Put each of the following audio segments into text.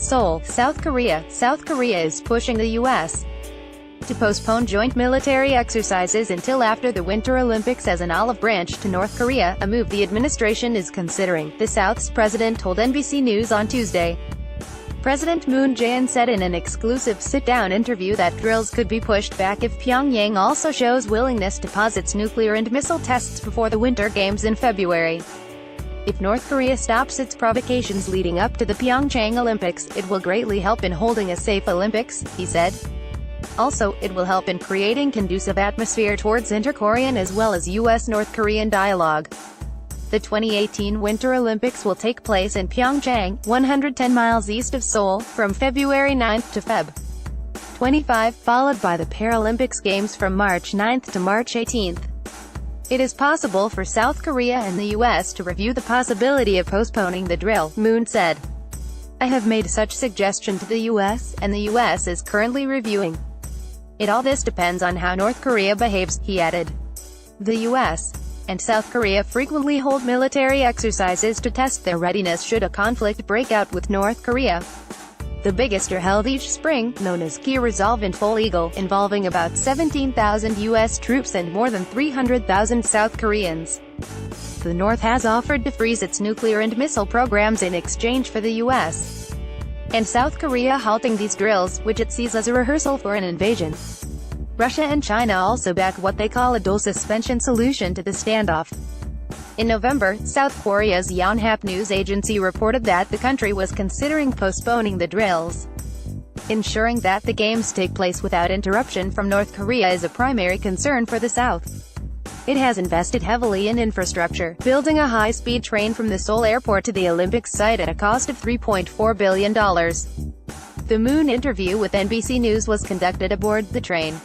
Seoul, South Korea. South Korea is pushing the U.S. to postpone joint military exercises until after the Winter Olympics as an olive branch to North Korea, a move the administration is considering, the South's president told NBC News on Tuesday. President Moon Jae-in said in an exclusive sit-down interview that drills could be pushed back if Pyongyang also shows willingness to pause its nuclear and missile tests before the Winter Games in February. If North Korea stops its provocations leading up to the Pyeongchang Olympics, it will greatly help in holding a safe Olympics, he said. Also, it will help in creating conducive atmosphere towards inter-Korean as well as U.S.-North Korean dialogue. The 2018 Winter Olympics will take place in Pyeongchang, 110 miles east of Seoul, from February 9 to Feb. 25, followed by the Paralympics Games from March 9 to March 18. It is possible for South Korea and the U.S. to review the possibility of postponing the drill, Moon said. I have made such suggestion to the U.S., and the U.S. is currently reviewing. All this depends on how North Korea behaves, he added. The U.S. and South Korea frequently hold military exercises to test their readiness should a conflict break out with North Korea. The biggest are held each spring, known as Key Resolve and Full Eagle, involving about 17,000 U.S. troops and more than 300,000 South Koreans. The North has offered to freeze its nuclear and missile programs in exchange for the U.S. and South Korea halting these drills, which it sees as a rehearsal for an invasion. Russia and China also back what they call a dual suspension solution to the standoff. In November, South Korea's Yonhap news agency reported that the country was considering postponing the drills. Ensuring that the games take place without interruption from North Korea is a primary concern for the South. It has invested heavily in infrastructure, building a high-speed train from the Seoul airport to the Olympics site at a cost of $3.4 billion. The Moon interview with NBC News was conducted aboard the train.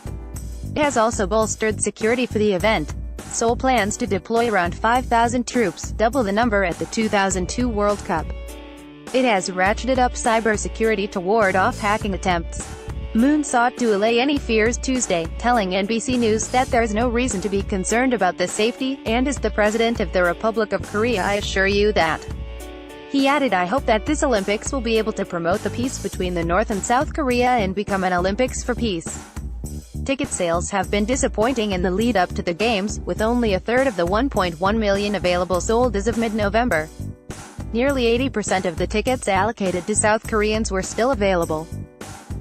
It has also bolstered security for the event. Seoul plans to deploy around 5,000 troops, double the number at the 2002 World Cup. It has ratcheted up cybersecurity to ward off hacking attempts. Moon sought to allay any fears Tuesday, telling NBC News that there is no reason to be concerned about the safety, and as the President of the Republic of Korea I assure you that. He added, I hope that this Olympics will be able to promote the peace between the North and South Korea and become an Olympics for peace. Ticket sales have been disappointing in the lead-up to the Games, with only a third of the 1.1 million available sold as of mid-November. Nearly 80% of the tickets allocated to South Koreans were still available.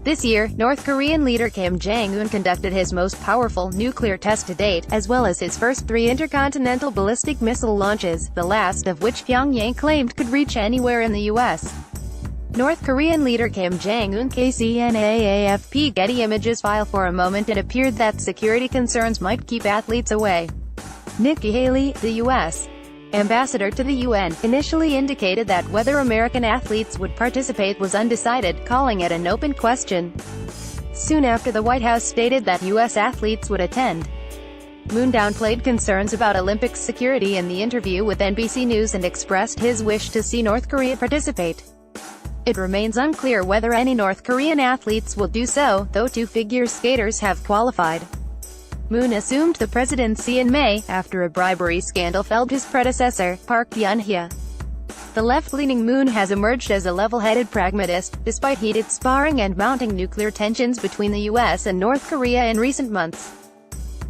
This year, North Korean leader Kim Jong-un conducted his most powerful nuclear test to date, as well as his first 3 intercontinental ballistic missile launches, the last of which Pyongyang claimed could reach anywhere in the U.S. North Korean leader Kim Jong-un KCNA-AFP Getty Images file. For a moment it appeared that security concerns might keep athletes away. Nikki Haley, the U.S. ambassador to the UN, initially indicated that whether American athletes would participate was undecided, calling it an open question. Soon after, the White House stated that U.S. athletes would attend. Moon downplayed concerns about Olympics security in the interview with NBC News and expressed his wish to see North Korea participate. It remains unclear whether any North Korean athletes will do so, though 2 figure skaters have qualified. Moon assumed the presidency in May, after a bribery scandal felled his predecessor, Park Geun-hye. The left-leaning Moon has emerged as a level-headed pragmatist, despite heated sparring and mounting nuclear tensions between the U.S. and North Korea in recent months.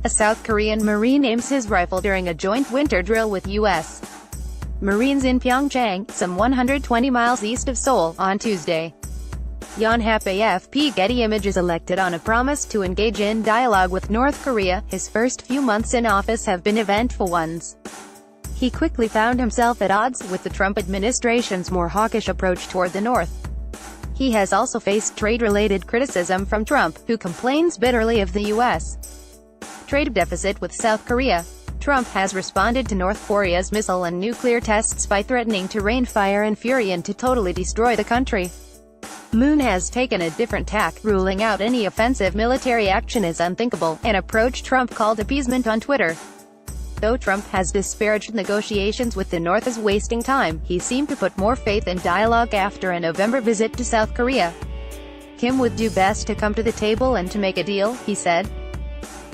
A South Korean Marine aims his rifle during a joint winter drill with U.S. Marines in Pyeongchang, some 120 miles east of Seoul, on Tuesday. Yonhap AFP Getty Images elected on a promise to engage in dialogue with North Korea. His first few months in office have been eventful ones. He quickly found himself at odds with the Trump administration's more hawkish approach toward the North. He has also faced trade-related criticism from Trump, who complains bitterly of the U.S. trade deficit with South Korea. Trump has responded to North Korea's missile and nuclear tests by threatening to rain fire and fury and to totally destroy the country. Moon has taken a different tack, ruling out any offensive military action as unthinkable, an approach Trump called appeasement on Twitter. Though Trump has disparaged negotiations with the North as wasting time, he seemed to put more faith in dialogue after a November visit to South Korea. Kim would do best to come to the table and to make a deal, he said.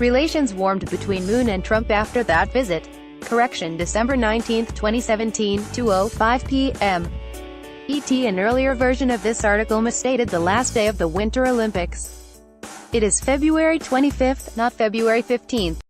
Relations warmed between Moon and Trump after that visit. Correction, December 19, 2017, 2:05 p.m. An earlier version of this article misstated the last day of the Winter Olympics. It is February 25th, not February 15th.